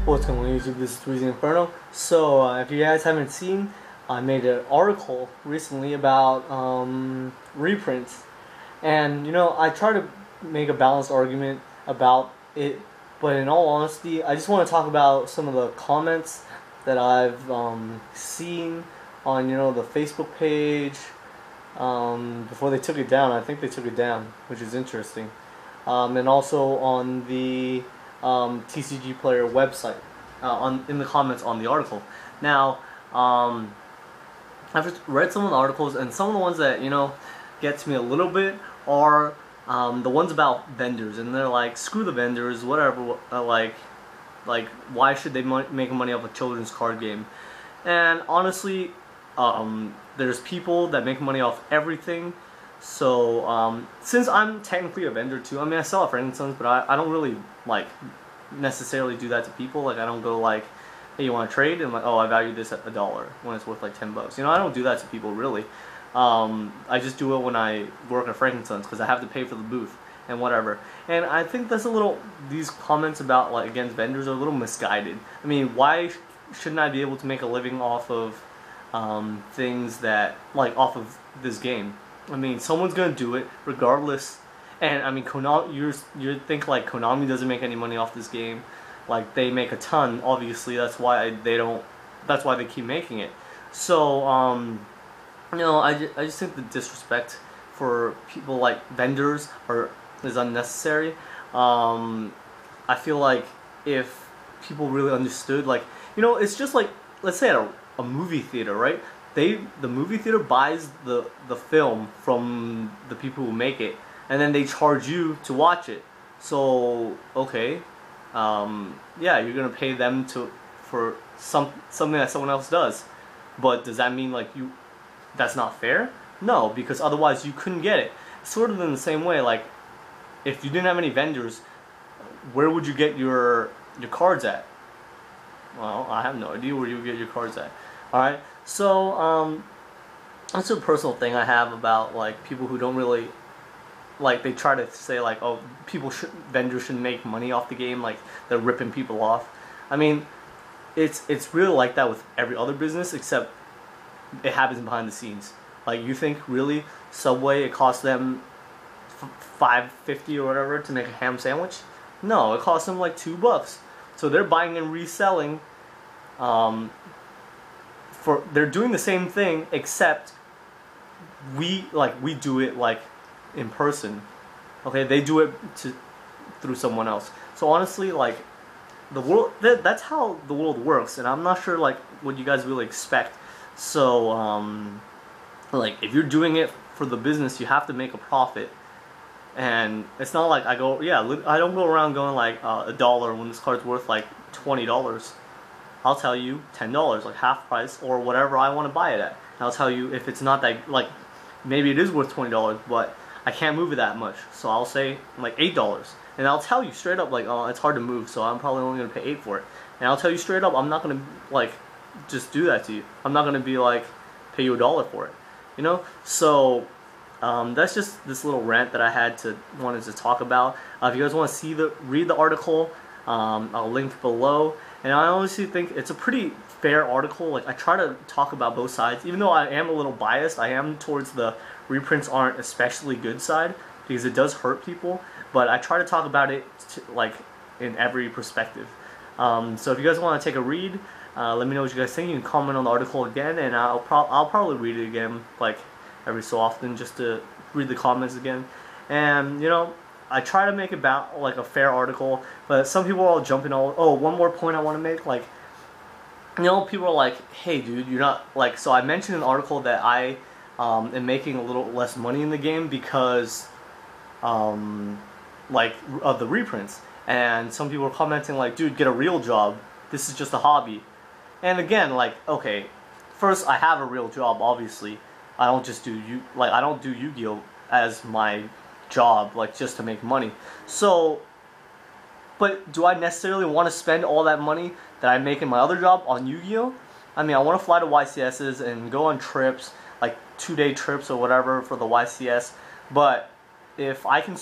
What's going on YouTube? This is 3zinferno. So if you guys haven't seen, I made an article recently about reprints, and I try to make a balanced argument about it, but in all honesty, I just want to talk about some of the comments that I've seen on the Facebook page before they took it down. I think they took it down, which is interesting, and also on the TCG Player website, in the comments on the article. Now, I've read some of the articles, and some of the ones that get to me a little bit are the ones about vendors, and they're like, screw the vendors, whatever. Like why should they make money off a children's card game? And honestly, there's people that make money off everything. So since I'm technically a vendor too, I mean, I sell at Reprints, but I don't really necessarily do that to people. Like, I don't go like, hey, you want to trade? And I'm like, oh, I value this at $1 when it's worth like $10. I don't do that to people really. I just do it when I work at Frankenstein's because I have to pay for the booth and whatever. And I think that's these comments about like against vendors are a little misguided. I mean, why shouldn't I be able to make a living off of things that off of this game? I mean, someone's gonna do it regardless. And I mean, Konami, you think like Konami doesn't make any money off this game? Like, they make a ton. Obviously, that's why they don't. That's why they keep making it. So I just think the disrespect for people like vendors is unnecessary. I feel like if people really understood, it's just like, let's say at a movie theater, right? The movie theater buys the film from the people who make it, and then they charge you to watch it. So okay, yeah, you're gonna pay them for something that someone else does. But does that mean that's not fair? No, because otherwise you couldn't get it. Sort of in the same way, like if you didn't have any vendors, where would you get your cards at? Well, I have no idea where you would get your cards at. Alright, so that's a personal thing I have about people who don't really they try to say oh, vendors shouldn't make money off the game, they're ripping people off. I mean, it's really like that with every other business, except it happens behind the scenes. You think really Subway, it costs them $5.50 or whatever to make a ham sandwich? No, it costs them like $2. So they're buying and reselling. They're doing the same thing, except we do it in person. Okay, they do it through someone else. So honestly, the world, that's how the world works, and I'm not sure what you guys really expect. So if you're doing it for the business, you have to make a profit. And it's not like I don't go around going $1 when this card's worth $20. I'll tell you $10, half price, or whatever I want to buy it at. And I'll tell you if it's not that, maybe it is worth $20, but I can't move it that much, so I'll say $8. And I'll tell you straight up oh, it's hard to move, so I'm probably only gonna pay $8 for it. And I'll tell you straight up, I'm not gonna just do that to you. I'm not gonna be pay you $1 for it. So that's just this little rant that I wanted to talk about. If you guys want to read the article, I'll link below. And I honestly think it's a pretty fair article. I try to talk about both sides, even though I am a little biased. I am towards the reprints aren't especially good side, because it does hurt people. But I try to talk about it in every perspective. So if you guys want to take a read, let me know what you guys think. You can comment on the article again, and I'll probably read it again every so often, just to read the comments again. And I try to make it about a fair article, but some people are all jumping all. Oh, one more point I want to make, people are hey dude, you're not so I mentioned in an article that I am making a little less money in the game because of the reprints, and some people are commenting dude, get a real job, this is just a hobby. And again, okay, first, I have a real job, obviously. I don't just do I don't do Yu-Gi-Oh as my job just to make money. So, but do I necessarily want to spend all that money that I make in my other job on Yu-Gi-Oh? I mean, I want to fly to YCSs and go on trips, 2-day trips or whatever for the YCS, but if I can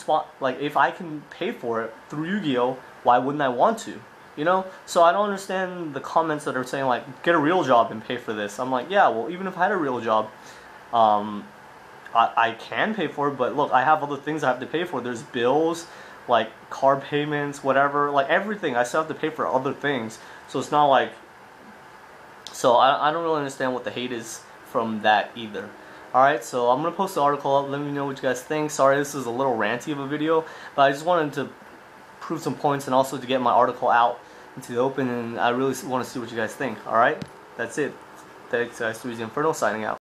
if I can pay for it through Yu-Gi-Oh, why wouldn't I want to? You know, so I don't understand the comments that are saying like, get a real job and pay for this. I'm like, yeah, well, even if I had a real job, I can pay for it, but look, I have other things I have to pay for. There's bills, like car payments, whatever, like everything. I still have to pay for other things. So it's not like, so I don't really understand what the hate is from that either. Alright, so I'm going to post the article up. Let me know what you guys think. Sorry this is a little ranty of a video, but I just wanted to prove some points and also to get my article out into the open, and I really want to see what you guys think. Alright, that's it. Thanks guys, 3zinferno signing out.